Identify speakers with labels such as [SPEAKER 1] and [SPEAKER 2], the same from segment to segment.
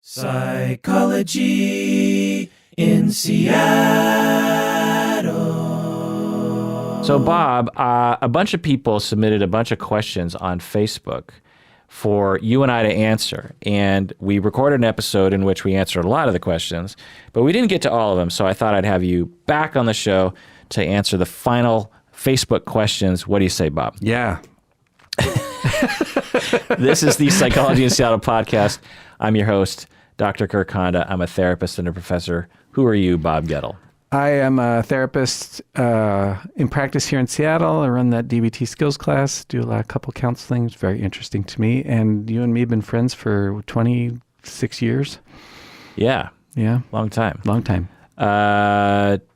[SPEAKER 1] Psychology in Seattle.
[SPEAKER 2] So, Bob, a bunch of people submitted a bunch of questions on Facebook for you and I to answer. And we recorded an episode in which we answered a lot of the questions, but we didn't get to all of them. So I thought I'd have you back on the show to answer the final Facebook questions. What do you say, Bob?
[SPEAKER 3] Yeah.
[SPEAKER 2] This is the Psychology in Seattle podcast. I'm your host, Dr. Kirk Honda. I'm a therapist and a professor. Who are you, Bob Gettle?
[SPEAKER 3] I am a therapist in practice here in Seattle. I run that DBT skills class, do a couple counseling. It's very interesting to me. And you and me have been friends for 26 years.
[SPEAKER 2] Yeah.
[SPEAKER 3] Yeah.
[SPEAKER 2] Long time.
[SPEAKER 3] Long time.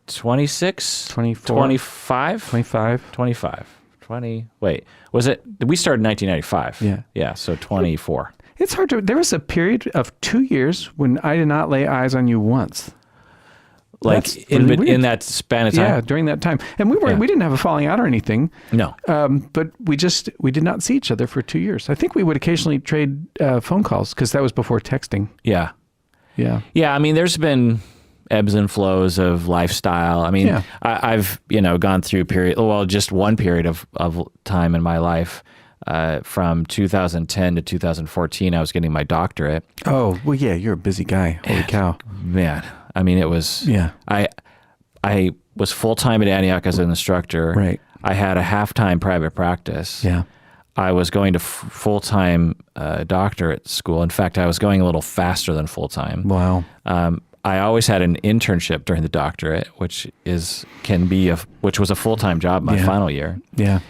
[SPEAKER 2] 26?
[SPEAKER 3] 24?
[SPEAKER 2] 25?
[SPEAKER 3] 25.
[SPEAKER 2] 25. 20. Wait, was it? We started in 1995.
[SPEAKER 3] Yeah.
[SPEAKER 2] Yeah, so 24.
[SPEAKER 3] It's hard to, there was a period of 2 years when I did not lay eyes on you once.
[SPEAKER 2] Like
[SPEAKER 3] That's really weird.
[SPEAKER 2] in that span of time?
[SPEAKER 3] Yeah, during that time. And we didn't have a falling out or anything.
[SPEAKER 2] No.
[SPEAKER 3] But we did not see each other for 2 years. I think we would occasionally trade phone calls because that was before texting.
[SPEAKER 2] Yeah.
[SPEAKER 3] Yeah.
[SPEAKER 2] Yeah, I mean, there's been ebbs and flows of lifestyle. I mean,
[SPEAKER 3] Yeah.
[SPEAKER 2] I've, gone through just one period of time in my life. From 2010 to 2014, I was getting my doctorate.
[SPEAKER 3] Oh, well, yeah, you're a busy guy. Holy cow.
[SPEAKER 2] Man, I mean, it was,
[SPEAKER 3] Yeah.
[SPEAKER 2] I was full-time at Antioch as an instructor.
[SPEAKER 3] Right.
[SPEAKER 2] I had a half-time private practice.
[SPEAKER 3] Yeah.
[SPEAKER 2] I was going to full-time doctorate school. In fact, I was going a little faster than full-time.
[SPEAKER 3] Wow.
[SPEAKER 2] I always had an internship during the doctorate, which was a full-time job my final year.
[SPEAKER 3] Yeah.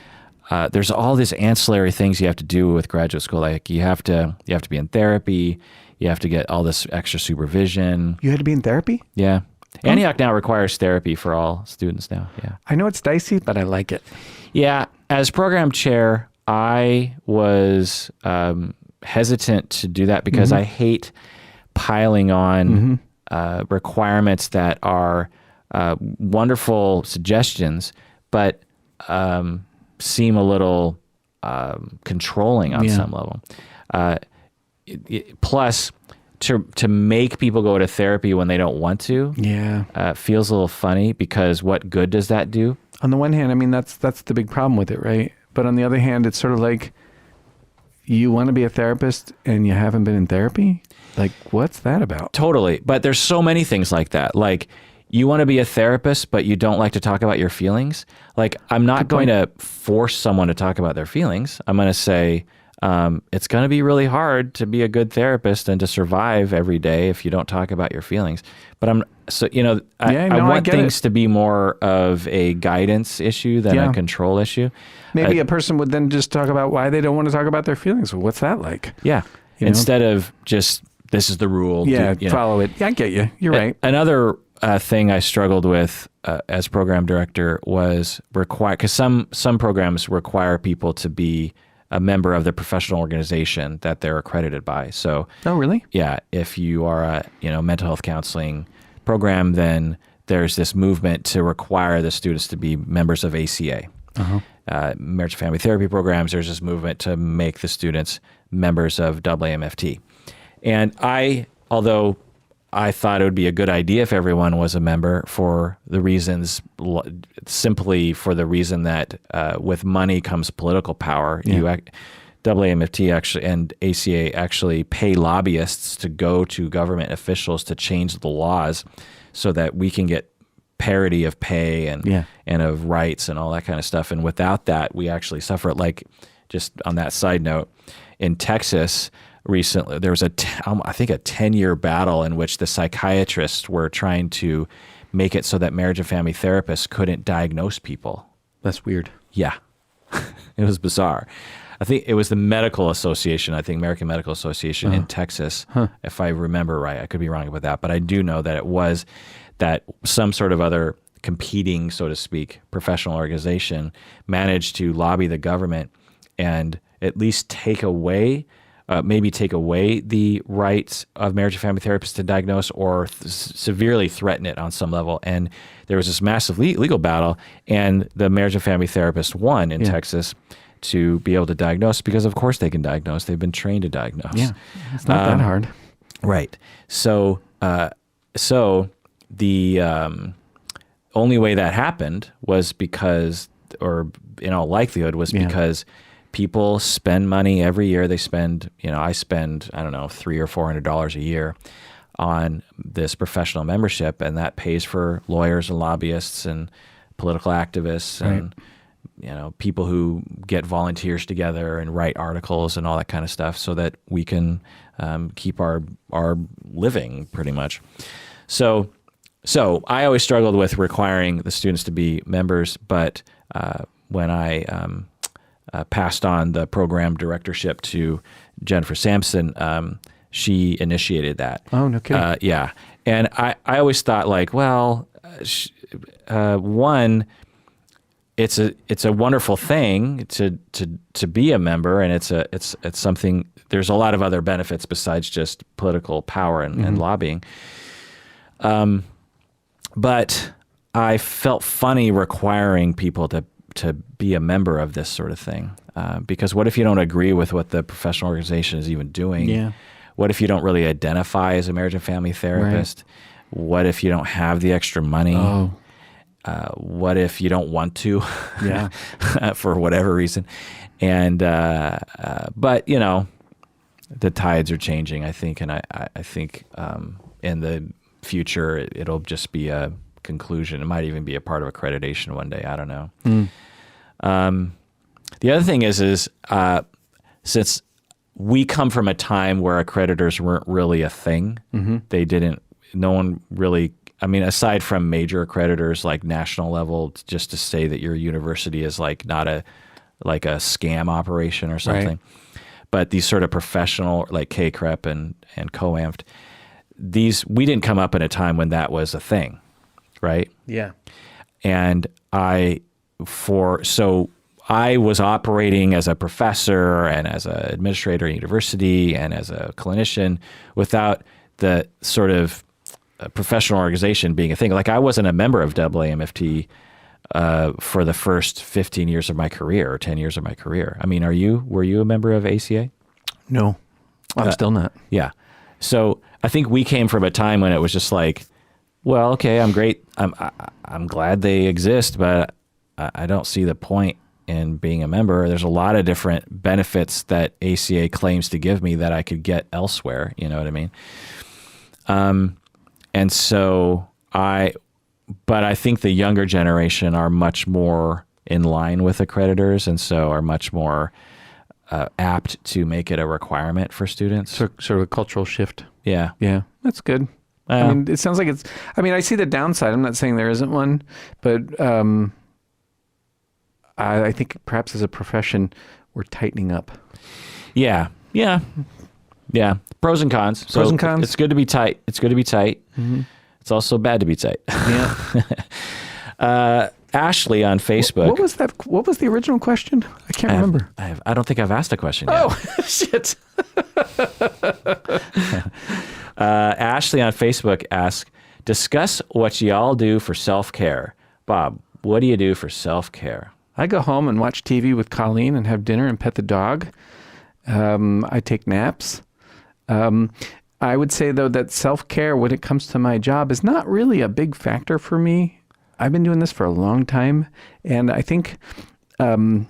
[SPEAKER 2] There's all these ancillary things you have to do with graduate school. Like you have to be in therapy. You have to get all this extra supervision.
[SPEAKER 3] You had to be in therapy?
[SPEAKER 2] Yeah. Antioch now requires therapy for all students now. Yeah.
[SPEAKER 3] I know it's dicey, but I like it.
[SPEAKER 2] Yeah. As program chair, I was hesitant to do that because I hate piling on requirements that are wonderful suggestions, but seem a little controlling on some level. Plus, to make people go to therapy when they don't want to, feels a little funny because what good does that do?
[SPEAKER 3] On the one hand, I mean, that's the big problem with it, right? But on the other hand, it's sort of like you want to be a therapist and you haven't been in therapy? Like, what's that about?
[SPEAKER 2] Totally. But there's so many things like that. Like, you want to be a therapist, but you don't like to talk about your feelings. Like, I'm not going to force someone to talk about their feelings. I'm going to say, it's going to be really hard to be a good therapist and to survive every day if you don't talk about your feelings. But I want things to be more of a guidance issue than a control issue.
[SPEAKER 3] Maybe a person would then just talk about why they don't want to talk about their feelings. Well, what's that like?
[SPEAKER 2] Yeah. Instead of just, this is the rule.
[SPEAKER 3] Yeah, follow it. Yeah, I get you. You're right.
[SPEAKER 2] Another thing I struggled with as program director was because some programs require people to be a member of the professional organization that they're accredited by. So,
[SPEAKER 3] oh, really?
[SPEAKER 2] Yeah, if you are a mental health counseling program, then there's this movement to require the students to be members of ACA. Marriage and family therapy programs, there's this movement to make the students members of AAMFT. And although I thought it would be a good idea if everyone was a member simply for the reason that with money comes political power.
[SPEAKER 3] Yeah.
[SPEAKER 2] AAMFT actually and ACA actually pay lobbyists to go to government officials to change the laws so that we can get parity of pay and of rights and all that kind of stuff. And without that, we actually suffer. Like, just on that side note, in Texas, recently, there was I think a 10-year battle in which the psychiatrists were trying to make it so that marriage and family therapists couldn't diagnose people.
[SPEAKER 3] That's weird.
[SPEAKER 2] Yeah. It was bizarre. I think it was the Medical Association, American Medical Association in Texas, if I remember right. I could be wrong about that, but I do know that it was that some sort of other competing, so to speak, professional organization managed to lobby the government and at least take away the rights of marriage and family therapists to diagnose or severely threaten it on some level. And there was this massive legal battle, and the marriage and family therapist won in Texas to be able to diagnose because, of course, they can diagnose. They've been trained to diagnose.
[SPEAKER 3] Yeah, it's not that hard.
[SPEAKER 2] Right. So the only way that happened was because, or in all likelihood, was because people spend money every year. They spend, I spend, I don't know, $300 or $400 a year on this professional membership, and that pays for lawyers and lobbyists and political activists and people who get volunteers together and write articles and all that kind of stuff, so that we can keep our living pretty much. So I always struggled with requiring the students to be members, but when I passed on the program directorship to Jennifer Sampson, she initiated that.
[SPEAKER 3] Oh, no kidding.
[SPEAKER 2] Yeah. And I always thought, like, well, one, it's a wonderful thing to be a member, and it's something. There's a lot of other benefits besides just political power and lobbying. But I felt funny requiring people to be a member of this sort of thing, because what if you don't agree with what the professional organization is even doing?
[SPEAKER 3] Yeah.
[SPEAKER 2] What if you don't really identify as a marriage and family therapist? Right. What if you don't have the extra money?
[SPEAKER 3] Oh.
[SPEAKER 2] What if you don't want to?
[SPEAKER 3] Yeah.
[SPEAKER 2] For whatever reason. And but the tides are changing, I think, and I think in the future it'll just be a conclusion. It might even be a part of accreditation one day. I don't know. The other thing is since we come from a time where accreditors weren't really a thing, no one really, aside from major accreditors like national level, just to say that your university is like not a scam operation or something. Right. But these sort of professional, like KCREP and COAMFT, we didn't come up in a time when that was a thing, right?
[SPEAKER 3] Yeah.
[SPEAKER 2] And I was operating as a professor and as an administrator at university and as a clinician without the sort of professional organization being a thing. Like, I wasn't a member of AAMFT for the first 15 years of my career or 10 years of my career. Were you a member of ACA?
[SPEAKER 3] No, I'm still not.
[SPEAKER 2] Yeah. So I think we came from a time when it was just like, well, okay, I'm great. I'm glad they exist, but I don't see the point in being a member. There's a lot of different benefits that ACA claims to give me that I could get elsewhere. You know what I mean? And so but I think the younger generation are much more in line with accreditors, and so are much more apt to make it a requirement for students.
[SPEAKER 3] So, sort of a cultural shift.
[SPEAKER 2] Yeah.
[SPEAKER 3] Yeah, that's good. It sounds like it's, I see the downside. I'm not saying there isn't one, but I think perhaps as a profession, we're tightening up.
[SPEAKER 2] Yeah. Yeah. Yeah. Pros and cons.
[SPEAKER 3] Pros and cons.
[SPEAKER 2] It's good to be tight. Mm-hmm. It's also bad to be tight.
[SPEAKER 3] Yeah.
[SPEAKER 2] Ashley on Facebook.
[SPEAKER 3] What was that? What was the original question? I can't remember.
[SPEAKER 2] I don't think I've asked a question yet.
[SPEAKER 3] Oh, shit.
[SPEAKER 2] Ashley on Facebook asks, discuss what y'all do for self-care. Bob, what do you do for self-care?
[SPEAKER 3] I go home and watch TV with Colleen and have dinner and pet the dog. I take naps. I would say, though, that self-care when it comes to my job is not really a big factor for me. I've been doing this for a long time, and I think I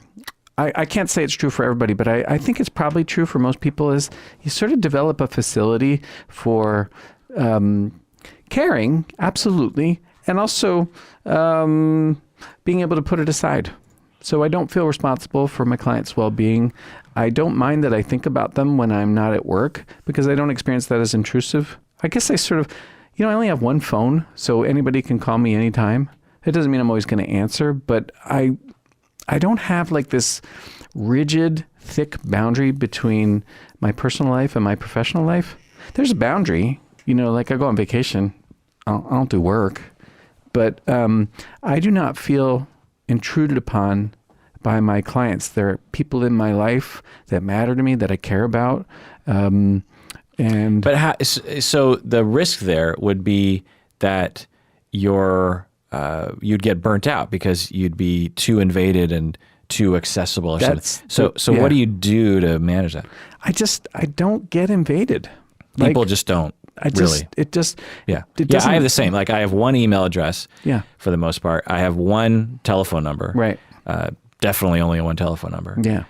[SPEAKER 3] can't say it's true for everybody, but I think it's probably true for most people, is you sort of develop a facility for caring, absolutely, and also being able to put it aside. So I don't feel responsible for my clients' well-being. I don't mind that I think about them when I'm not at work, because I don't experience that as intrusive. I guess I sort of, I only have one phone, so anybody can call me anytime. It doesn't mean I'm always going to answer, but I don't have like this rigid, thick boundary between my personal life and my professional life. There's a boundary, like I go on vacation, I don't do work, but I do not feel intruded upon by my clients. There are people in my life that matter to me, that I care about. So
[SPEAKER 2] the risk there would be that you'd get burnt out because you'd be too invaded and too accessible or something. So what do you do to manage that?
[SPEAKER 3] I don't get invaded.
[SPEAKER 2] People just don't really. Yeah.
[SPEAKER 3] it
[SPEAKER 2] Yeah, I
[SPEAKER 3] doesn't-
[SPEAKER 2] have the same. Like I have one email address
[SPEAKER 3] Yeah.
[SPEAKER 2] for the most part. I have one telephone number.
[SPEAKER 3] Right.
[SPEAKER 2] Definitely only one telephone number.
[SPEAKER 3] Yeah.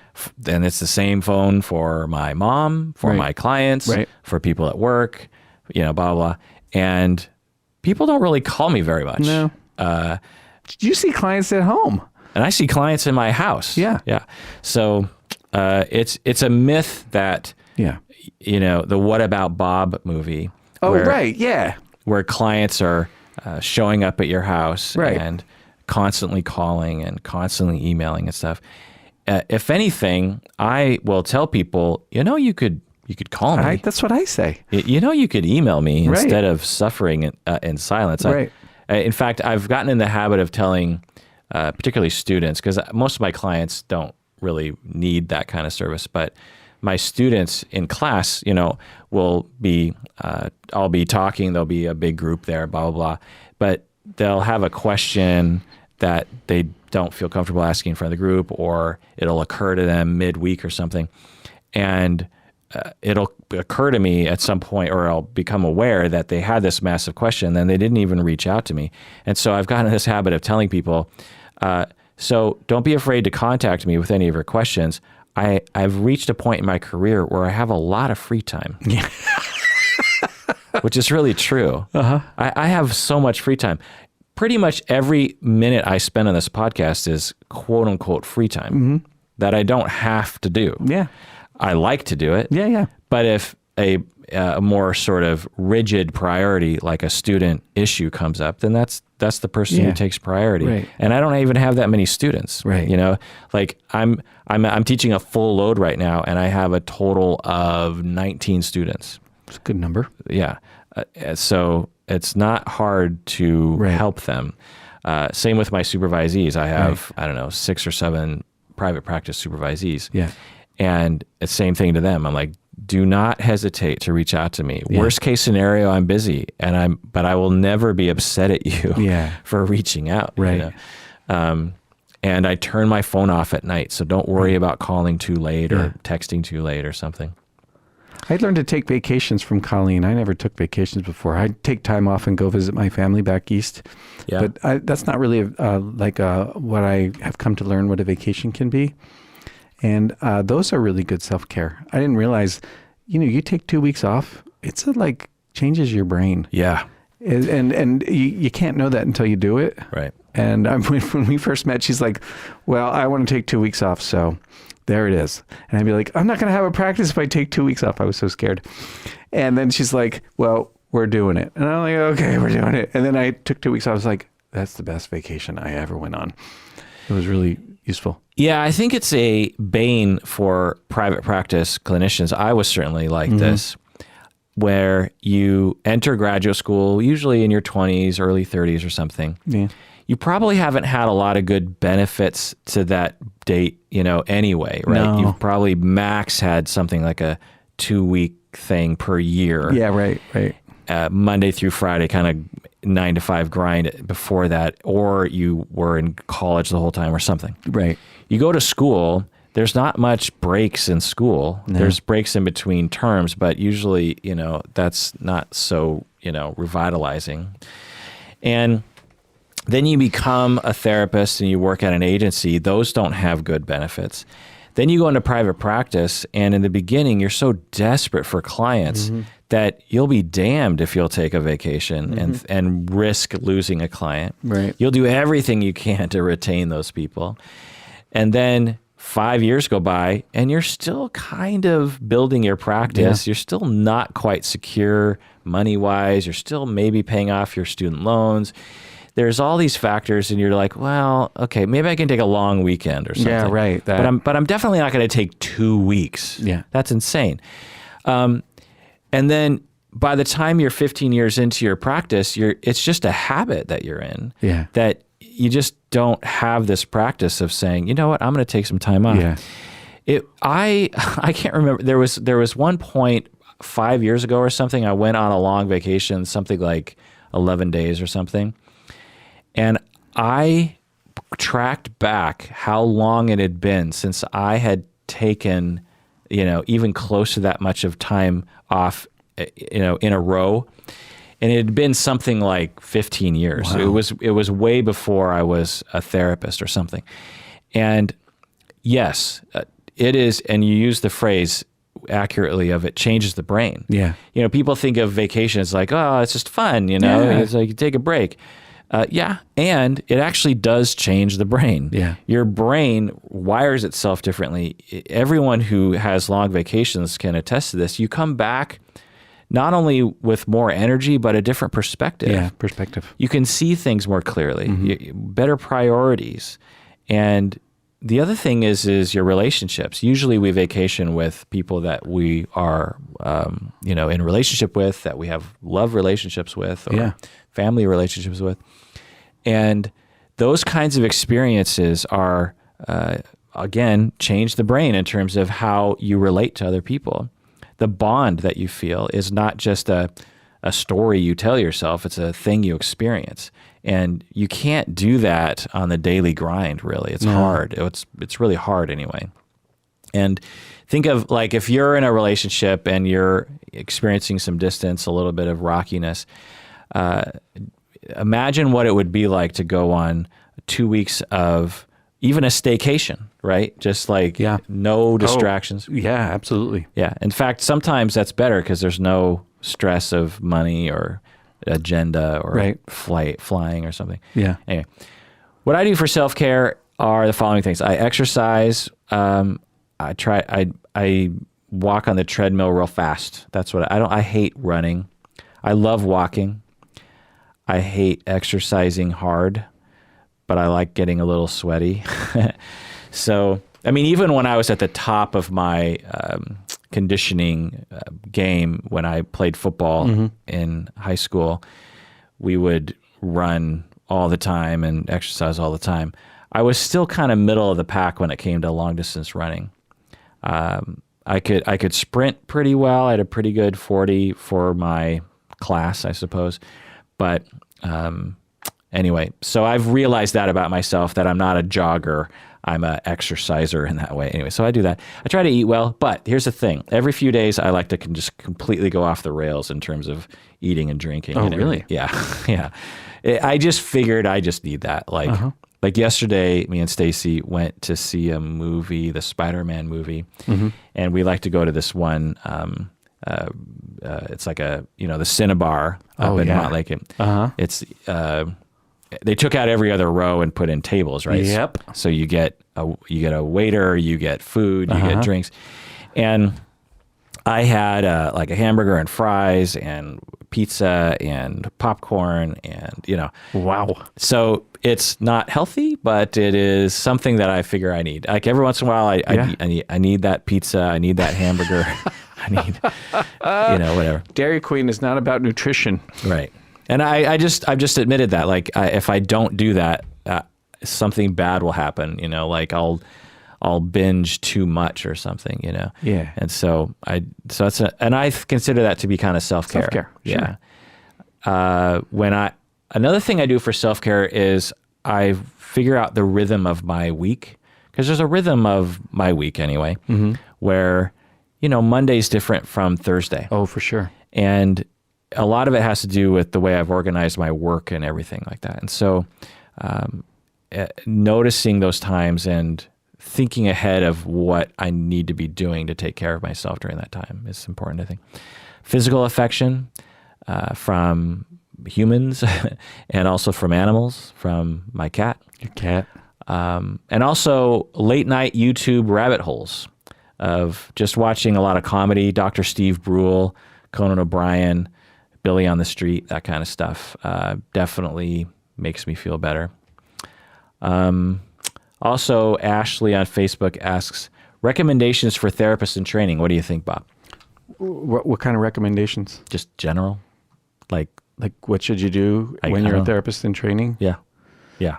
[SPEAKER 2] And it's the same phone for my mom, for
[SPEAKER 3] Right.
[SPEAKER 2] my clients,
[SPEAKER 3] Right.
[SPEAKER 2] for people at work, blah, blah, blah. And people don't really call me very much.
[SPEAKER 3] No. You see clients at home.
[SPEAKER 2] And I see clients in my house.
[SPEAKER 3] Yeah.
[SPEAKER 2] Yeah. So it's a myth that,
[SPEAKER 3] Yeah.
[SPEAKER 2] the What About Bob movie.
[SPEAKER 3] Oh,
[SPEAKER 2] where,
[SPEAKER 3] right. Yeah.
[SPEAKER 2] Where clients are showing up at your house
[SPEAKER 3] Right.
[SPEAKER 2] and constantly calling and constantly emailing and stuff. If anything, I will tell people, you could call me.
[SPEAKER 3] That's what I say.
[SPEAKER 2] You could email me
[SPEAKER 3] Right.
[SPEAKER 2] instead of suffering in silence.
[SPEAKER 3] Right.
[SPEAKER 2] In fact, I've gotten in the habit of telling particularly students, because most of my clients don't really need that kind of service, but my students in class, will be, I'll be talking, there'll be a big group there, blah, blah, blah, but they'll have a question that they don't feel comfortable asking in front of the group, or it'll occur to them midweek or something. And it'll occur to me at some point, or I'll become aware that they had this massive question and they didn't even reach out to me. And so I've gotten in this habit of telling people, so don't be afraid to contact me with any of your questions. I've reached a point in my career where I have a lot of free time.
[SPEAKER 3] Yeah.
[SPEAKER 2] Which is really true.
[SPEAKER 3] Uh-huh.
[SPEAKER 2] I have so much free time. Pretty much every minute I spend on this podcast is quote unquote free time that I don't have to do.
[SPEAKER 3] Yeah.
[SPEAKER 2] I like to do it.
[SPEAKER 3] Yeah. Yeah.
[SPEAKER 2] But if a more sort of rigid priority, like a student issue comes up, then that's the person who takes priority.
[SPEAKER 3] Right.
[SPEAKER 2] And I don't even have that many students.
[SPEAKER 3] Right.
[SPEAKER 2] Like I'm teaching a full load right now, and I have a total of 19 students.
[SPEAKER 3] It's a good number.
[SPEAKER 2] Yeah. So it's not hard to help them. Same with my supervisees. I have, 6 or 7 private practice supervisees.
[SPEAKER 3] Yeah.
[SPEAKER 2] And it's the same thing to them. I'm like, do not hesitate to reach out to me.
[SPEAKER 3] Yeah.
[SPEAKER 2] Worst case scenario, I'm busy, but I will never be upset at you for reaching out.
[SPEAKER 3] Right.
[SPEAKER 2] And I turn my phone off at night, so don't worry about calling too late or texting too late or something.
[SPEAKER 3] I learned to take vacations from Colleen. I never took vacations before. I'd take time off and go visit my family back east.
[SPEAKER 2] Yeah.
[SPEAKER 3] But that's not really what I have come to learn what a vacation can be. And those are really good self-care. I didn't realize, you take 2 weeks off, it's changes your brain.
[SPEAKER 2] Yeah.
[SPEAKER 3] And you can't know that until you do it.
[SPEAKER 2] Right.
[SPEAKER 3] And when we first met, she's like, well, I want to take 2 weeks off, so there it is. And I'd be like, I'm not going to have a practice if I take 2 weeks off. I was so scared. And then she's like, well, we're doing it. And I'm like, okay, we're doing it. And then I took 2 weeks off. I was like, that's the best vacation I ever went on. It was really useful.
[SPEAKER 2] Yeah, I think it's a bane for private practice clinicians. I was certainly like this, where you enter graduate school, usually in your 20s, early 30s or something.
[SPEAKER 3] Yeah.
[SPEAKER 2] You probably haven't had a lot of good benefits to that date, anyway, right?
[SPEAKER 3] No.
[SPEAKER 2] You've probably max had something like a 2-week thing per year.
[SPEAKER 3] Yeah, right.
[SPEAKER 2] Monday through Friday, kind of 9 to 5 grind before that, or you were in college the whole time or something.
[SPEAKER 3] Right.
[SPEAKER 2] You go to school, there's not much breaks in school.
[SPEAKER 3] No.
[SPEAKER 2] There's breaks in between terms, but usually, that's not so, revitalizing. And then you become a therapist and you work at an agency. Those don't have good benefits. Then you go into private practice, and in the beginning, you're so desperate for clients that you'll be damned if you'll take a vacation and risk losing a client.
[SPEAKER 3] Right.
[SPEAKER 2] You'll do everything you can to retain those people. And then 5 years go by, and you're still kind of building your practice.
[SPEAKER 3] Yeah.
[SPEAKER 2] You're still not quite secure money-wise. You're still maybe paying off your student loans. There's all these factors, and you're like, well, okay, maybe I can take a long weekend or something.
[SPEAKER 3] Yeah, right.
[SPEAKER 2] But I'm definitely not going to take 2 weeks.
[SPEAKER 3] Yeah.
[SPEAKER 2] That's insane. And then by the time you're 15 years into your practice, it's just a habit that you're in.
[SPEAKER 3] Yeah.
[SPEAKER 2] That you just don't have this practice of saying, you know what, I'm going to take some time off.
[SPEAKER 3] Yeah.
[SPEAKER 2] I can't remember. There was one point 5 years ago or something. I went on a long vacation, something like 11 days or something. And I tracked back how long it had been since I had taken, even close to that much of time off in a row. And it had been something like 15 years.
[SPEAKER 3] Wow.
[SPEAKER 2] It was way before I was a therapist or something. And yes, it is, and you use the phrase accurately of it changes the brain.
[SPEAKER 3] Yeah.
[SPEAKER 2] People think of vacation as like, oh, it's just fun,
[SPEAKER 3] Yeah.
[SPEAKER 2] It's like you take a break. Yeah, and it actually does change the brain.
[SPEAKER 3] Yeah.
[SPEAKER 2] Your brain wires itself differently. Everyone who has long vacations can attest to this. You come back not only with more energy, but a different perspective.
[SPEAKER 3] Yeah, perspective.
[SPEAKER 2] You can see things more clearly, better priorities. And the other thing is your relationships. Usually we vacation with people that we are, in relationship with, that we have love relationships with, or family relationships with. And those kinds of experiences are, again, change the brain in terms of how you relate to other people. The bond that you feel is not just a story you tell yourself, it's a thing you experience. And you can't do that on the daily grind, really. It's hard. It's really hard anyway. And think of like if you're in a relationship and you're experiencing some distance, a little bit of rockiness, imagine what it would be like to go on 2 weeks of even a staycation, right? Just like no distractions.
[SPEAKER 3] Oh, yeah, absolutely.
[SPEAKER 2] Yeah. In fact, sometimes that's better because there's no stress of money or agenda or flying or something.
[SPEAKER 3] Yeah.
[SPEAKER 2] Anyway, what I do for self-care are the following things. I exercise. I walk on the treadmill real fast. That's what I hate running. I love walking. I hate exercising hard, but I like getting a little sweaty. So, I mean, even when I was at the top of my conditioning game, when I played football in high school, we would run all the time and exercise all the time. I was still kind of middle of the pack when it came to long distance running. I could sprint pretty well. I had a pretty good 40 for my class, I suppose. But anyway, so I've realized that about myself, that I'm not a jogger. I'm an exerciser in that way. Anyway, so I do that. I try to eat well, but here's the thing. Every few days, I like to just completely go off the rails in terms of eating and drinking.
[SPEAKER 3] Oh,
[SPEAKER 2] and
[SPEAKER 3] really?
[SPEAKER 2] Yeah, yeah. I just figured I just need that. Like yesterday, me and Stacy went to see a movie, the Spider-Man movie, and we like to go to this one. It's like the Cinnabar up in Montlake. It's they took out every other row and put in tables, right?
[SPEAKER 3] Yep.
[SPEAKER 2] So you get a waiter, you get food, you get drinks, and I had like a hamburger and fries and pizza and popcorn and
[SPEAKER 3] Wow.
[SPEAKER 2] So it's not healthy, but it is something that I figure I need. Like every once in a while, I need that pizza, I need that hamburger, I need whatever.
[SPEAKER 3] Dairy Queen is not about nutrition.
[SPEAKER 2] Right. And I've just admitted that, like, if I don't do that, something bad will happen, like I'll binge too much or something,
[SPEAKER 3] Yeah.
[SPEAKER 2] And so I consider that to be kind of self-care.
[SPEAKER 3] Self-care, sure.
[SPEAKER 2] Yeah. Another thing I do for self-care is I figure out the rhythm of my week, because there's a rhythm of my week anyway, where, Monday's different from Thursday.
[SPEAKER 3] Oh, for sure.
[SPEAKER 2] And a lot of it has to do with the way I've organized my work and everything like that. And so noticing those times and thinking ahead of what I need to be doing to take care of myself during that time is important, I think. Physical affection from humans and also from animals, from my cat.
[SPEAKER 3] Your cat.
[SPEAKER 2] And also late night YouTube rabbit holes of just watching a lot of comedy, Dr. Steve Brule, Conan O'Brien, Billy on the Street, that kind of stuff. Definitely makes me feel better. Also, Ashley on Facebook asks, recommendations for therapists in training. What do you think, Bob?
[SPEAKER 3] What kind of recommendations?
[SPEAKER 2] Just general? Like
[SPEAKER 3] what should you do when you're a therapist in training?
[SPEAKER 2] Yeah. Yeah.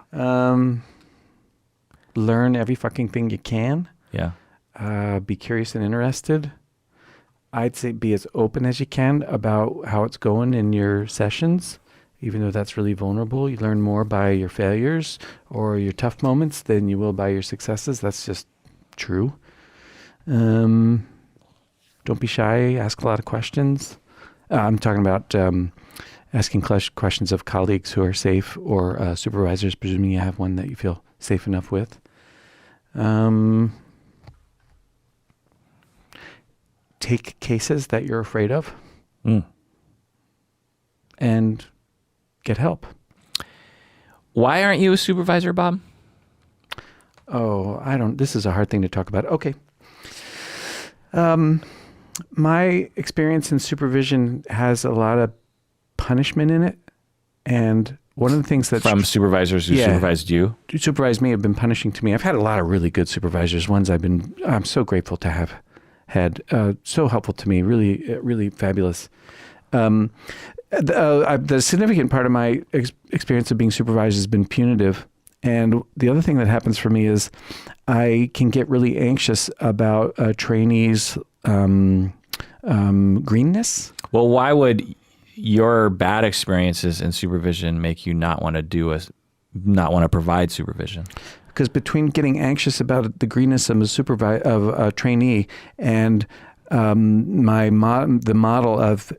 [SPEAKER 3] Learn every fucking thing you can.
[SPEAKER 2] Yeah.
[SPEAKER 3] Be curious and interested. I'd say be as open as you can about how it's going in your sessions, even though that's really vulnerable. You learn more by your failures or your tough moments than you will by your successes. That's just true. Don't be shy. Ask a lot of questions. I'm talking about asking questions of colleagues who are safe or supervisors, presuming you have one that you feel safe enough with. Take cases that you're afraid of and get help.
[SPEAKER 2] Why aren't you a supervisor, Bob?
[SPEAKER 3] Oh, this is a hard thing to talk about. Okay. My experience in supervision has a lot of punishment in it. And one of the things that
[SPEAKER 2] From supervisors who supervised you?
[SPEAKER 3] supervised me have been punishing to me. I've had a lot of really good supervisors. Ones I'm so grateful to have had, so helpful to me, really, really fabulous. The significant part of my experience of being supervised has been punitive. And the other thing that happens for me is I can get really anxious about trainees' greenness.
[SPEAKER 2] Well, why would your bad experiences in supervision make you not want to provide supervision?
[SPEAKER 3] Because between getting anxious about the greenness of a trainee and the model of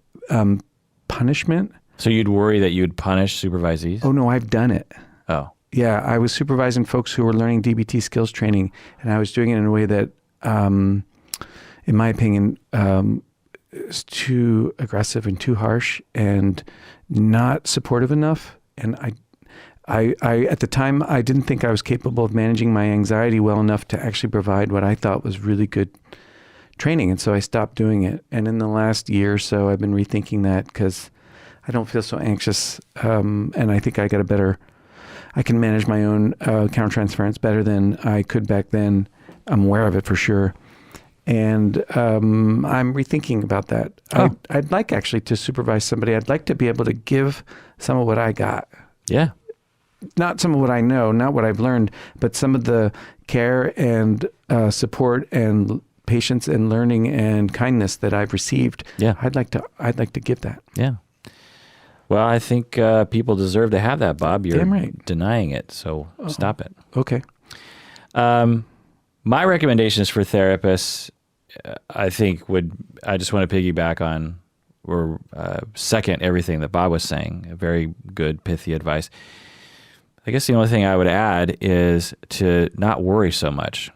[SPEAKER 3] punishment.
[SPEAKER 2] So you'd worry that you'd punish supervisees?
[SPEAKER 3] Oh no, I've done it.
[SPEAKER 2] Oh.
[SPEAKER 3] Yeah, I was supervising folks who were learning DBT skills training, and I was doing it in a way that, in my opinion, is too aggressive and too harsh and not supportive enough. And I at the time, I didn't think I was capable of managing my anxiety well enough to actually provide what I thought was really good training. And so I stopped doing it. And in the last year or so, I've been rethinking that because I don't feel so anxious. And I think I can manage my own countertransference better than I could back then. I'm aware of it for sure. And I'm rethinking about that.
[SPEAKER 2] Oh.
[SPEAKER 3] I'd like actually to supervise somebody. I'd like to be able to give some of what I got.
[SPEAKER 2] Yeah.
[SPEAKER 3] Not some of what I know, not what I've learned, but some of the care and support and patience and learning and kindness that I've received.
[SPEAKER 2] Yeah.
[SPEAKER 3] I'd like to give that.
[SPEAKER 2] Yeah. Well, I think people deserve to have that, Bob. You're
[SPEAKER 3] Damn right.
[SPEAKER 2] denying it, so stop it.
[SPEAKER 3] Okay.
[SPEAKER 2] My recommendations for therapists, I just want to piggyback on or second everything that Bob was saying. Very good, pithy advice. I guess the only thing I would add is to not worry so much.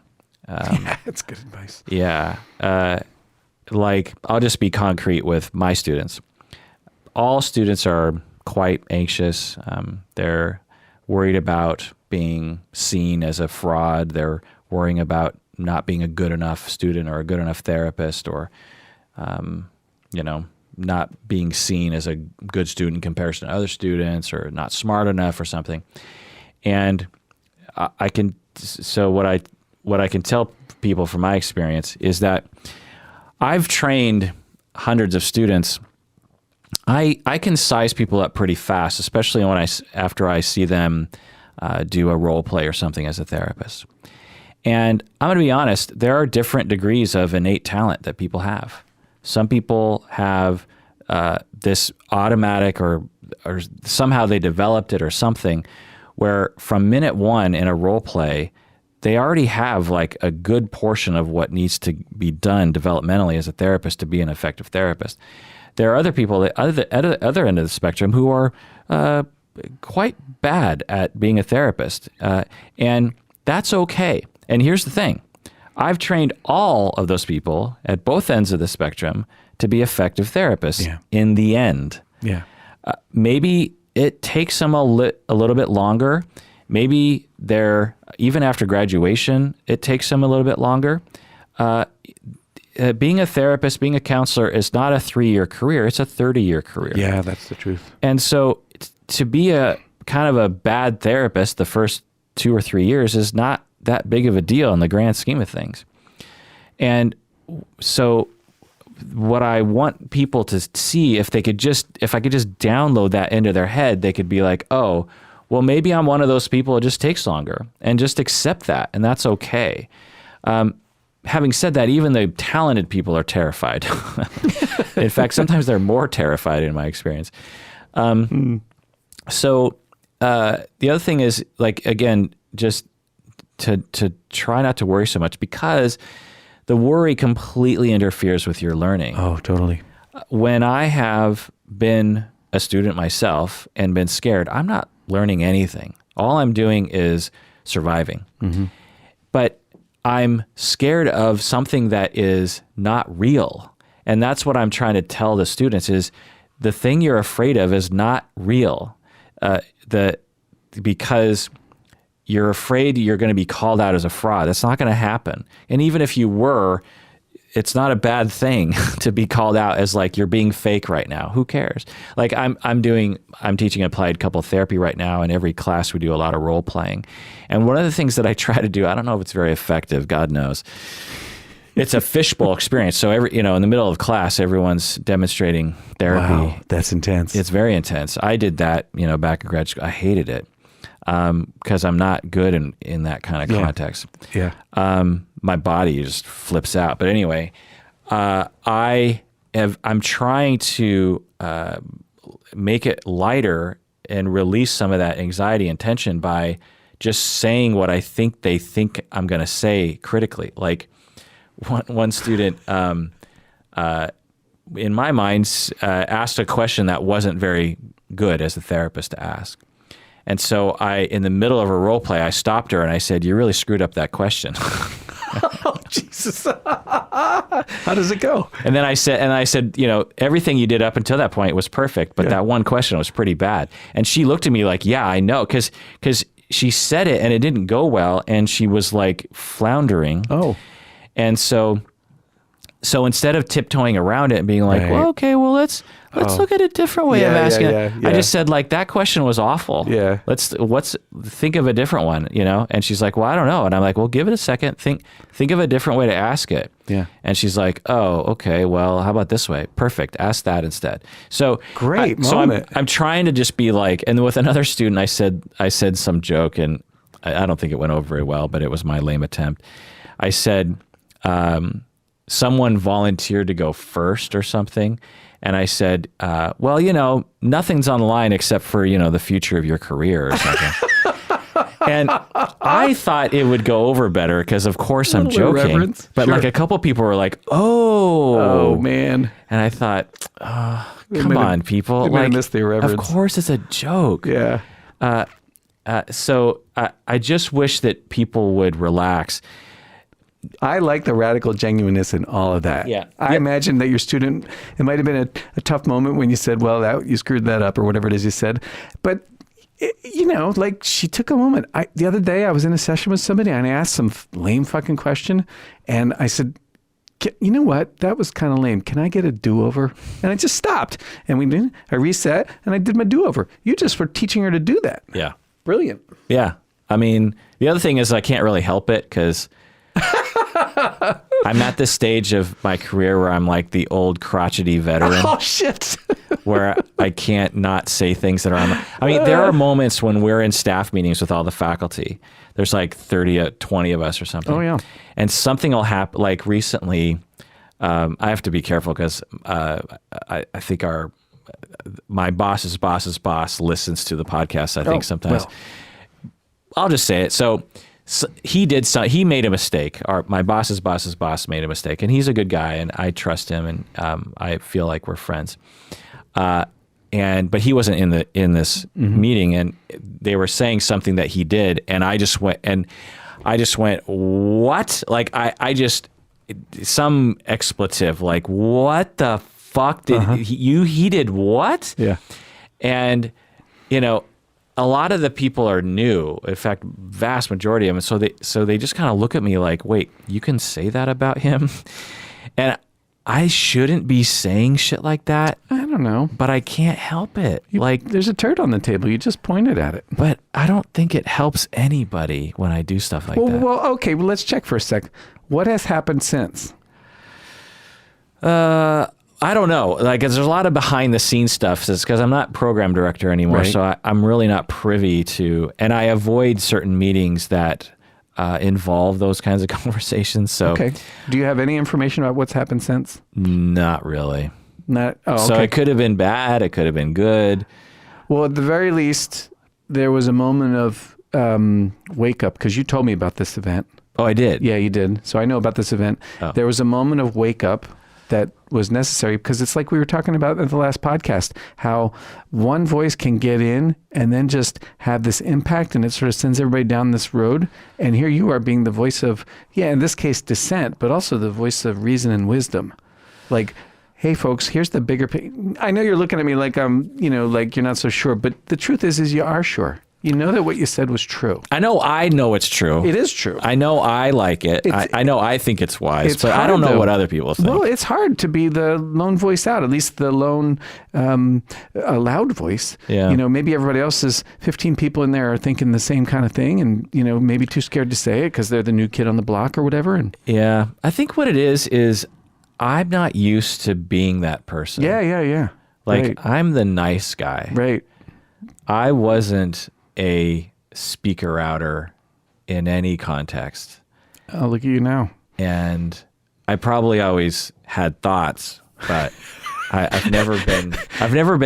[SPEAKER 3] Yeah, that's good advice.
[SPEAKER 2] Yeah. I'll just be concrete with my students. All students are quite anxious. They're worried about being seen as a fraud. They're worrying about not being a good enough student or a good enough therapist or, not being seen as a good student in comparison to other students or not smart enough or something. And what I can tell people from my experience is that I've trained hundreds of students. I can size people up pretty fast, especially after I see them do a role play or something as a therapist. And I'm going to be honest, there are different degrees of innate talent that people have. Some people have this automatic or somehow they developed it or something where from minute one in a role play, they already have like a good portion of what needs to be done developmentally as a therapist to be an effective therapist. There are other people at the other end of the spectrum who are quite bad at being a therapist, and that's okay. And here's the thing. I've trained all of those people at both ends of the spectrum to be effective therapists in the end.
[SPEAKER 3] Yeah.
[SPEAKER 2] Maybe it takes them a little bit longer. Maybe even after graduation, it takes them a little bit longer. Being a therapist, being a counselor is not a 3-year career. It's a 30-year career.
[SPEAKER 3] Yeah, that's the truth.
[SPEAKER 2] And so to be a kind of a bad therapist the first 2 or 3 years is not that big of a deal in the grand scheme of things. And so what I want people to see, if I could just download that into their head, they could be like, oh, well, maybe I'm one of those people. It just takes longer, and just accept that. And that's okay. Having said that, even the talented people are terrified. In fact, sometimes they're more terrified in my experience. So the other thing is, like, again, just to try not to worry so much, because the worry completely interferes with your learning.
[SPEAKER 3] Oh, totally.
[SPEAKER 2] when I have been a student myself and been scared, I'm not learning anything. All I'm doing is surviving. But I'm scared of something that is not real. And that's what I'm trying to tell the students is the thing you're afraid of is not real. Because you're afraid you're going to be called out as a fraud. That's not going to happen. And even if you were, it's not a bad thing to be called out as like you're being fake right now. Who cares? Like I'm teaching applied couple therapy right now. In every class we do a lot of role playing. And one of the things that I try to do, I don't know if it's very effective, God knows. It's a fishbowl experience. So in the middle of class, everyone's demonstrating therapy.
[SPEAKER 3] Wow, that's intense.
[SPEAKER 2] It's very intense. I did that, back in grad school. I hated it because I'm not good in that kind of context.
[SPEAKER 3] Yeah.
[SPEAKER 2] My body just flips out. But anyway, I'm trying to make it lighter and release some of that anxiety and tension by just saying what I think they think I'm going to say critically. Like one student, in my mind, asked a question that wasn't very good as a therapist to ask. And so in the middle of a role play, I stopped her and I said, "You really screwed up that question."
[SPEAKER 3] Oh, Jesus. How does it go?
[SPEAKER 2] And then I said, everything you did up until that point was perfect, but that one question was pretty bad. And she looked at me like, "Yeah, I know," because she said it and it didn't go well, and she was like floundering.
[SPEAKER 3] Oh.
[SPEAKER 2] And so instead of tiptoeing around it and being like, "Well, okay, well let's look at a different way of asking it," I just said like, "That question was awful.
[SPEAKER 3] Yeah.
[SPEAKER 2] Think of a different one, And she's like, "Well, I don't know." And I'm like, "Well, give it a second. Think of a different way to ask it."
[SPEAKER 3] Yeah.
[SPEAKER 2] And she's like, "Oh, okay. Well, how about this way? Perfect. Ask that instead." So
[SPEAKER 3] great
[SPEAKER 2] moment. So I'm trying to just be like, and with another student, I said some joke, and I don't think it went over very well, but it was my lame attempt. I said, someone volunteered to go first or something. And I said, well, nothing's on the line except for, the future of your career or something. And I thought it would go over better because, of course, I'm joking. But like a couple people were like, oh,
[SPEAKER 3] man.
[SPEAKER 2] And I thought, come on, people.
[SPEAKER 3] Like, missed the irreverence.
[SPEAKER 2] Of course it's a joke.
[SPEAKER 3] Yeah.
[SPEAKER 2] So I just wish that people would relax.
[SPEAKER 3] I like the radical genuineness in all of that.
[SPEAKER 2] Yeah.
[SPEAKER 3] I imagine that your student, it might have been a tough moment when you said, well, you screwed that up or whatever it is you said. But, like she took a moment. The other day I was in a session with somebody and I asked some lame fucking question. And I said, "You know what? That was kind of lame. Can I get a do-over?" And I just stopped. And I reset and I did my do-over. You just were teaching her to do that.
[SPEAKER 2] Yeah.
[SPEAKER 3] Brilliant.
[SPEAKER 2] Yeah. I mean, the other thing is I can't really help it because I'm at this stage of my career where I'm like the old crotchety veteran.
[SPEAKER 3] Oh, shit.
[SPEAKER 2] Where I can't not say things that are there are moments when we're in staff meetings with all the faculty. There's like 20 of us or something.
[SPEAKER 3] Oh, yeah.
[SPEAKER 2] And something will happen. Like recently, I have to be careful because I think my boss's boss's boss listens to the podcast, I think sometimes. Well. I'll just say it. So he made a mistake. My boss's boss's boss made a mistake, and he's a good guy, and I trust him, and I feel like we're friends. But he wasn't in this meeting, and they were saying something that he did, and I just went, what? Like some expletive, like what the fuck did he did what?
[SPEAKER 3] Yeah,
[SPEAKER 2] and a lot of the people are new. In fact, vast majority of them. So they just kind of look at me like, wait, you can say that about him? And I shouldn't be saying shit like that.
[SPEAKER 3] I don't know.
[SPEAKER 2] But I can't help it.
[SPEAKER 3] There's a turd on the table. You just pointed at it.
[SPEAKER 2] But I don't think it helps anybody when I do stuff like that.
[SPEAKER 3] Well, okay. Well, let's check for a sec. What has happened since?
[SPEAKER 2] I don't know. Like, there's a lot of behind the scenes stuff because I'm not program director anymore. Right. So I'm really not privy to, and I avoid certain meetings that involve those kinds of conversations. So,
[SPEAKER 3] okay. Do you have any information about what's happened since?
[SPEAKER 2] Not really.
[SPEAKER 3] Not. Oh, okay.
[SPEAKER 2] So it could have been bad. It could have been good.
[SPEAKER 3] Well, at the very least, there was a moment of wake up because you told me about this event.
[SPEAKER 2] Oh, I did?
[SPEAKER 3] Yeah, you did. So I know about this event. Oh. There was a moment of wake up that was necessary, because it's like we were talking about in the last podcast, how one voice can get in and then just have this impact, and it sort of sends everybody down this road. And here you are being the voice of, in this case, dissent, but also the voice of reason and wisdom. Like, hey folks, here's the bigger picture. I know you're looking at me like like you're not so sure, but the truth is you are sure. You know that what you said was true.
[SPEAKER 2] I know it's true.
[SPEAKER 3] It is true.
[SPEAKER 2] I know I like it. I know I think it's wise, but I don't know what other people think.
[SPEAKER 3] Well, it's hard to be the lone voice out, at least the lone loud voice.
[SPEAKER 2] Yeah.
[SPEAKER 3] Maybe everybody else is 15 people in there are thinking the same kind of thing, and, maybe too scared to say it because they're the new kid on the block or whatever. And
[SPEAKER 2] yeah, I think what it is I'm not used to being that person.
[SPEAKER 3] Yeah.
[SPEAKER 2] Like,
[SPEAKER 3] right.
[SPEAKER 2] I'm the nice guy.
[SPEAKER 3] Right.
[SPEAKER 2] I wasn't a speaker outer in any context.
[SPEAKER 3] Oh, look at you now. And
[SPEAKER 2] I probably always had thoughts, but I've never been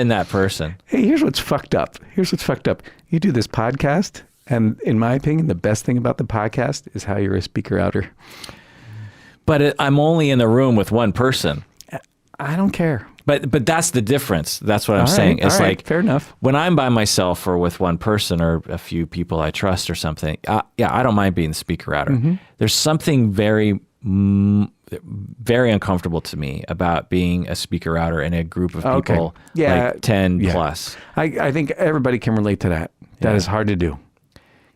[SPEAKER 2] that person.
[SPEAKER 3] Hey, here's what's fucked up. You do this podcast, and in my opinion, the best thing about the podcast is how you're a speaker outer.
[SPEAKER 2] But I'm only in the room with one person.
[SPEAKER 3] I don't care.
[SPEAKER 2] But that's the difference. That's what I'm saying. It's like,
[SPEAKER 3] fair enough.
[SPEAKER 2] When I'm by myself or with one person or a few people I trust or something, I don't mind being the speaker outer. Mm-hmm. There's something very, very uncomfortable to me about being a speaker outer in a group of people, like 10 plus.
[SPEAKER 3] I think everybody can relate to that. That is hard to do.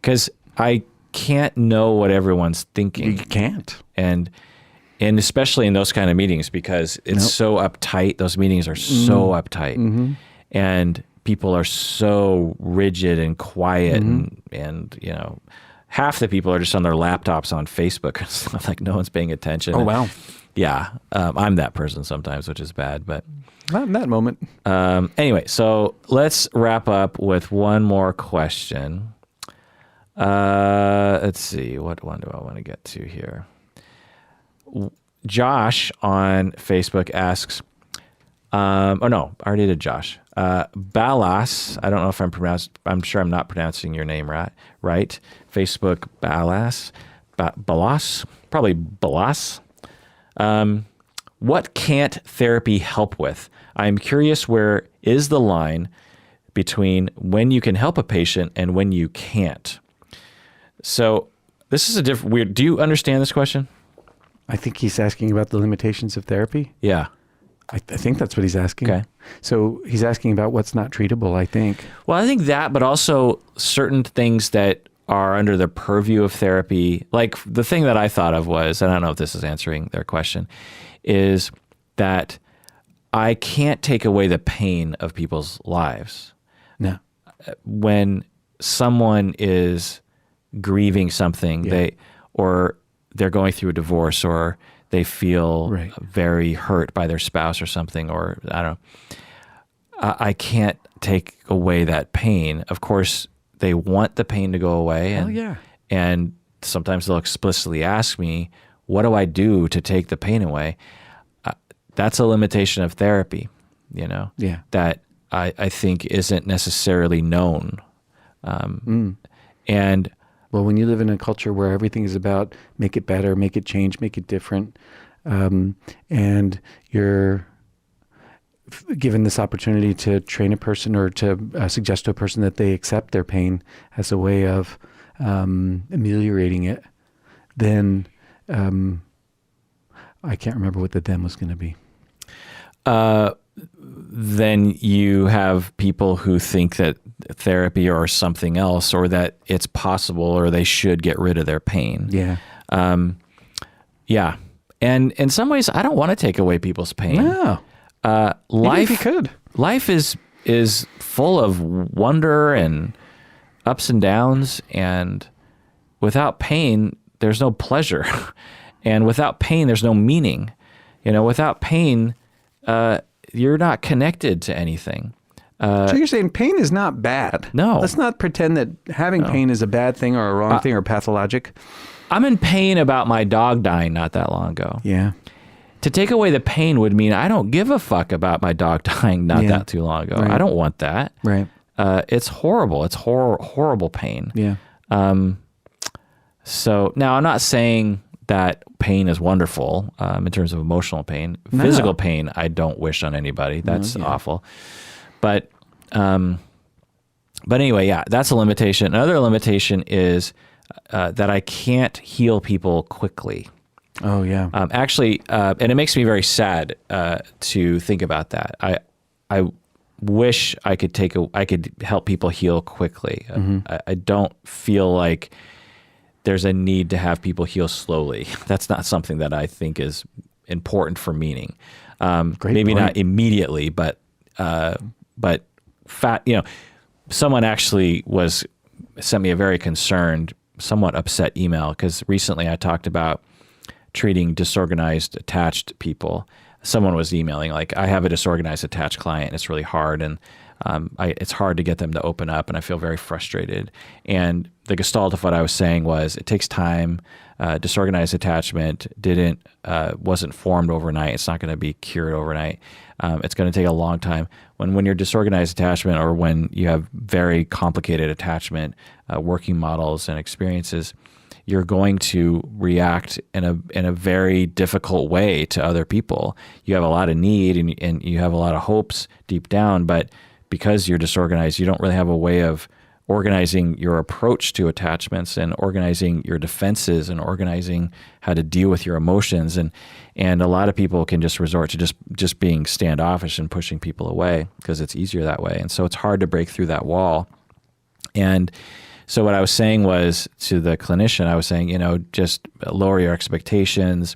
[SPEAKER 2] Because I can't know what everyone's thinking.
[SPEAKER 3] You can't.
[SPEAKER 2] And especially in those kind of meetings, because it's so uptight. Those meetings are so uptight. Mm-hmm. And people are so rigid and quiet. Mm-hmm. And half the people are just on their laptops on Facebook. It's like no one's paying attention.
[SPEAKER 3] Oh, wow.
[SPEAKER 2] Yeah. I'm that person sometimes, which is bad. But
[SPEAKER 3] not in that moment.
[SPEAKER 2] Anyway, so let's wrap up with one more question. Let's see. What one do I want to get to here? Josh on Facebook asks, I already did Josh. Balas, I don't know if I'm sure I'm not pronouncing your name right. Facebook Balas, probably Balas. What can't therapy help with? I'm curious, where is the line between when you can help a patient and when you can't? So this is a different weird. Do you understand this question?
[SPEAKER 3] I think he's asking about the limitations of therapy.
[SPEAKER 2] Yeah.
[SPEAKER 3] I think that's what he's asking.
[SPEAKER 2] Okay.
[SPEAKER 3] So he's asking about what's not treatable, I think.
[SPEAKER 2] Well, I think that, but also certain things that are under the purview of therapy. Like the thing that I thought of was, and I don't know if this is answering their question, is that I can't take away the pain of people's lives.
[SPEAKER 3] No.
[SPEAKER 2] When someone is grieving something, they're going through a divorce, or they feel very hurt by their spouse or something, or I don't know. I can't take away that pain. Of course, they want the pain to go away. And sometimes they'll explicitly ask me, what do I do to take the pain away? That's a limitation of therapy, that I think isn't necessarily known. And
[SPEAKER 3] well, when you live in a culture where everything is about make it better, make it change, make it different, and you're given this opportunity to train a person or to suggest to a person that they accept their pain as a way of ameliorating it, then I can't remember what the them was going to be.
[SPEAKER 2] Then you have people who think that therapy or something else, or that it's possible, or they should get rid of their pain.
[SPEAKER 3] Yeah.
[SPEAKER 2] Yeah. And in some ways, I don't want to take away people's pain.
[SPEAKER 3] No.
[SPEAKER 2] Life,
[SPEAKER 3] if you could.
[SPEAKER 2] Life is full of wonder and ups and downs, and without pain, there's no pleasure. And without pain, there's no meaning. Without pain, you're not connected to anything.
[SPEAKER 3] So you're saying pain is not bad?
[SPEAKER 2] No.
[SPEAKER 3] Let's not pretend that having pain is a bad thing or a wrong thing or pathologic.
[SPEAKER 2] I'm in pain about my dog dying not that long ago.
[SPEAKER 3] Yeah.
[SPEAKER 2] To take away the pain would mean I don't give a fuck about my dog dying not that too long ago.
[SPEAKER 3] Right.
[SPEAKER 2] I don't want that.
[SPEAKER 3] Right.
[SPEAKER 2] It's horrible. It's horrible pain.
[SPEAKER 3] Yeah.
[SPEAKER 2] So now I'm not saying that pain is wonderful in terms of emotional pain.
[SPEAKER 3] No.
[SPEAKER 2] Physical pain, I don't wish on anybody. That's awful. But anyway, yeah, that's a limitation. Another limitation is that I can't heal people quickly.
[SPEAKER 3] Oh, yeah.
[SPEAKER 2] Actually, and it makes me very sad to think about that. I wish I could help people heal quickly. I don't feel like there's a need to have people heal slowly. That's not something that I think is important for meaning. Maybe
[SPEAKER 3] point.
[SPEAKER 2] not immediately, but someone actually sent me a very concerned, somewhat upset email because recently I talked about treating disorganized attached people. Someone was emailing like, I have a disorganized attached client and it's really hard and it's hard to get them to open up and I feel very frustrated. And the gestalt of what I was saying was it takes time. Disorganized attachment wasn't formed overnight. It's not going to be cured overnight. It's going to take a long time. When you're disorganized attachment or when you have very complicated attachment working models and experiences, you're going to react in a very difficult way to other people. You have a lot of need and you have a lot of hopes deep down, but because you're disorganized, you don't really have a way of organizing your approach to attachments and organizing your defenses and organizing how to deal with your emotions. And a lot of people can just resort to just being standoffish and pushing people away because it's easier that way. And so it's hard to break through that wall. And so what I was saying was to the clinician, I was saying, just lower your expectations,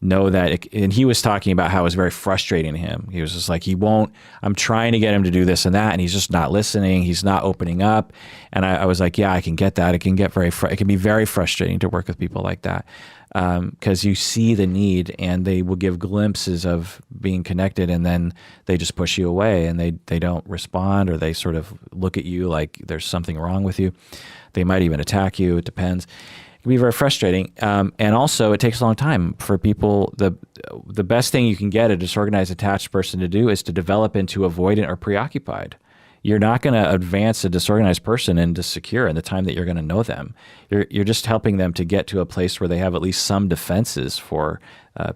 [SPEAKER 2] know that, and he was talking about how it was very frustrating to him. He was just like, I'm trying to get him to do this and that, and he's just not listening. He's not opening up. And I was like, yeah, I can get that. It can be very frustrating to work with people like that. Because you see the need and they will give glimpses of being connected and then they just push you away and they don't respond or they sort of look at you like there's something wrong with you. They might even attack you. It depends. It can be very frustrating. And also it takes a long time for people. The best thing you can get a disorganized attached person to do is to develop into avoidant or preoccupied. You're not going to advance a disorganized person into secure in the time that you're going to know them. You're just helping them to get to a place where they have at least some defenses for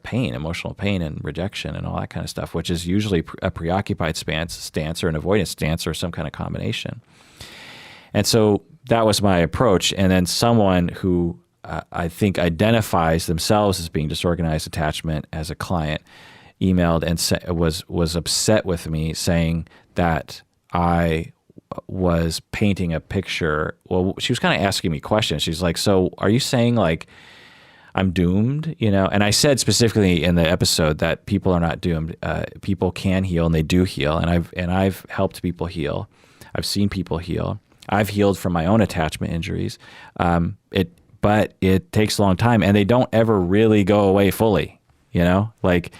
[SPEAKER 2] pain, emotional pain and rejection and all that kind of stuff, which is usually a preoccupied stance or an avoidance stance or some kind of combination. And so that was my approach. And then someone who I think identifies themselves as being disorganized attachment as a client emailed and was upset with me saying that I was painting a picture. Well, she was kind of asking me questions. She's like, so are you saying like I'm doomed? And I said specifically in the episode that people are not doomed. People can heal and they do heal. And I've helped people heal. I've seen people heal. I've healed from my own attachment injuries. But it takes a long time and they don't ever really go away fully, like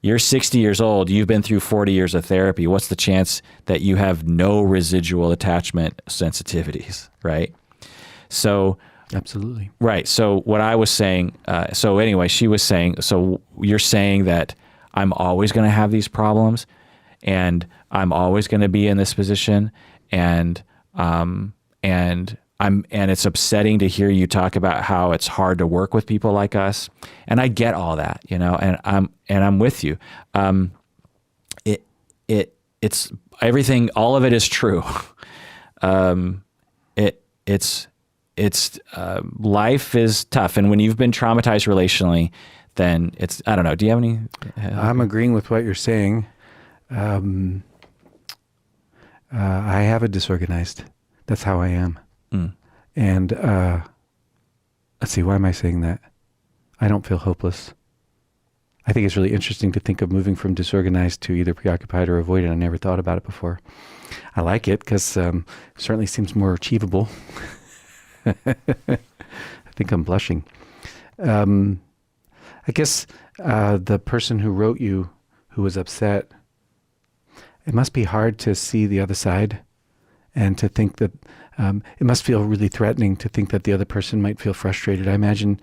[SPEAKER 2] you're 60 years old, you've been through 40 years of therapy. What's the chance that you have no residual attachment sensitivities, right? So
[SPEAKER 3] absolutely.
[SPEAKER 2] Right. So what I was saying, so anyway, she was saying, so you're saying that I'm always going to have these problems and I'm always going to be in this position and it's upsetting to hear you talk about how it's hard to work with people like us. And I get all that, and I'm with you. It's everything, all of it is true. Life is tough. And when you've been traumatized relationally, then I don't know. Do you have any?
[SPEAKER 3] I'm agreeing with what you're saying. I have a disorganized. That's how I am. And let's see, why am I saying that? I don't feel hopeless. I think it's really interesting to think of moving from disorganized to either preoccupied or avoidant. I never thought about it before. I like it because it certainly seems more achievable. I think I'm blushing. I guess the person who wrote you, who was upset, it must be hard to see the other side and to think that it must feel really threatening to think that the other person might feel frustrated. I imagine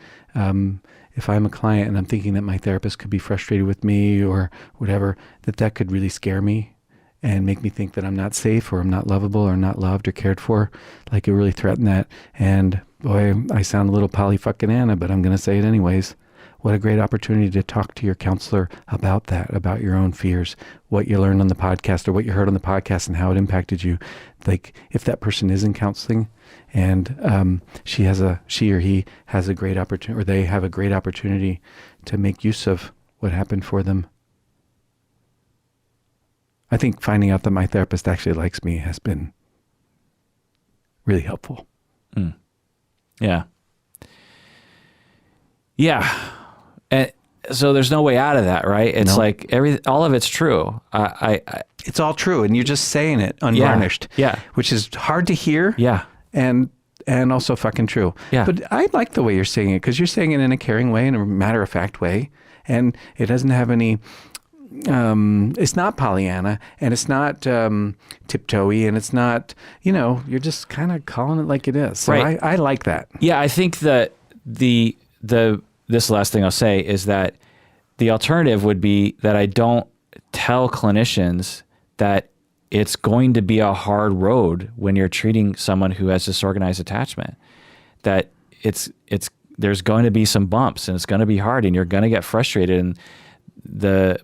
[SPEAKER 3] if I'm a client and I'm thinking that my therapist could be frustrated with me or whatever, that could really scare me and make me think that I'm not safe or I'm not lovable or not loved or cared for. Like it really threatened that. And boy, I sound a little poly-fucking-ana, but I'm going to say it anyways. What a great opportunity to talk to your counselor about that, about your own fears, what you learned on the podcast or what you heard on the podcast and how it impacted you. Like if that person is in counseling and she or he has a great opportunity, or they have a great opportunity to make use of what happened for them. I think finding out that my therapist actually likes me has been really helpful.
[SPEAKER 2] Mm. Yeah. Yeah. And so there's no way out of that, right? It's like all of it's true.
[SPEAKER 3] It's all true, and you're just saying it unvarnished.
[SPEAKER 2] Yeah.
[SPEAKER 3] Which is hard to hear.
[SPEAKER 2] Yeah.
[SPEAKER 3] And also fucking true.
[SPEAKER 2] Yeah.
[SPEAKER 3] But I like the way you're saying it, because you're saying it in a caring way, in a matter-of-fact way, and it doesn't have any. It's not Pollyanna, and it's not tiptoey, and it's not. You're just kind of calling it like it is. So
[SPEAKER 2] right.
[SPEAKER 3] I like that.
[SPEAKER 2] Yeah, I think that this last thing I'll say is that the alternative would be that I don't tell clinicians that it's going to be a hard road when you're treating someone who has disorganized attachment, that there's going to be some bumps and it's going to be hard and you're going to get frustrated. And the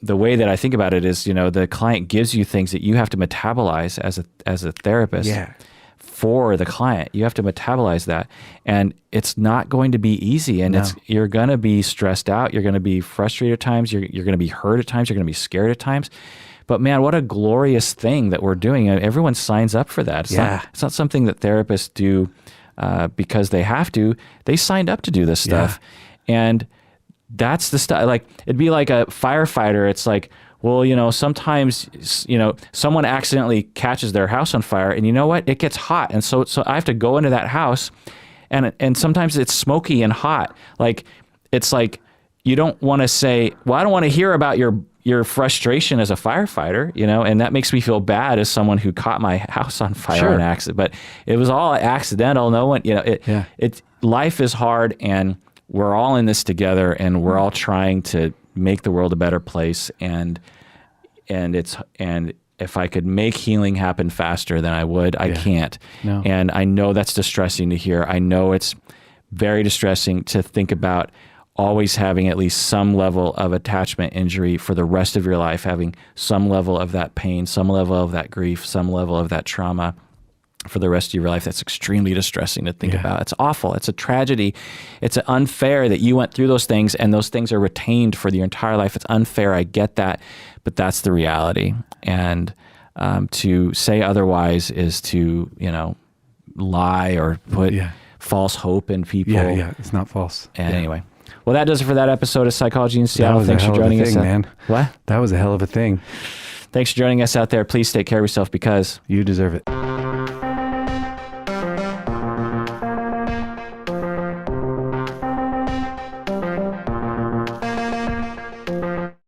[SPEAKER 2] way that I think about it is, the client gives you things that you have to metabolize as a therapist.
[SPEAKER 3] Yeah.
[SPEAKER 2] For the client, you have to metabolize that, and it's not going to be easy. And you're going to be stressed out. You're going to be frustrated at times. You're going to be hurt at times. You're going to be scared at times. But man, what a glorious thing that we're doing. And everyone signs up for that. It's not something that therapists do because they have to. They signed up to do this stuff, and that's the stuff. Like it'd be like a firefighter. It's like, well, sometimes, someone accidentally catches their house on fire, and you know what? It gets hot. And so I have to go into that house, and sometimes it's smoky and hot. Like, it's like, you don't want to say, well, I don't want to hear about your frustration as a firefighter, and that makes me feel bad as someone who caught my house on fire in accident. But it was all accidental. No one, life is hard, and we're all in this together, and we're all trying to make the world a better place, and if I could make healing happen faster than I would, I can't.
[SPEAKER 3] No.
[SPEAKER 2] And I know that's distressing to hear. I know it's very distressing to think about always having at least some level of attachment injury for the rest of your life, having some level of that pain, some level of that grief, some level of that trauma for the rest of your life. That's extremely distressing to think about. It's awful. It's a tragedy. It's unfair that you went through those things and those things are retained for your entire life. It's unfair. I get that, but that's the reality. And to say otherwise is to, lie or put false hope in people.
[SPEAKER 3] Yeah, it's not false.
[SPEAKER 2] And anyway, well, that does it for that episode of Psychology in Seattle. Thanks for joining us,
[SPEAKER 3] man.
[SPEAKER 2] What?
[SPEAKER 3] That was a hell of a thing.
[SPEAKER 2] Thanks for joining us out there. Please take care of yourself because
[SPEAKER 3] you deserve it.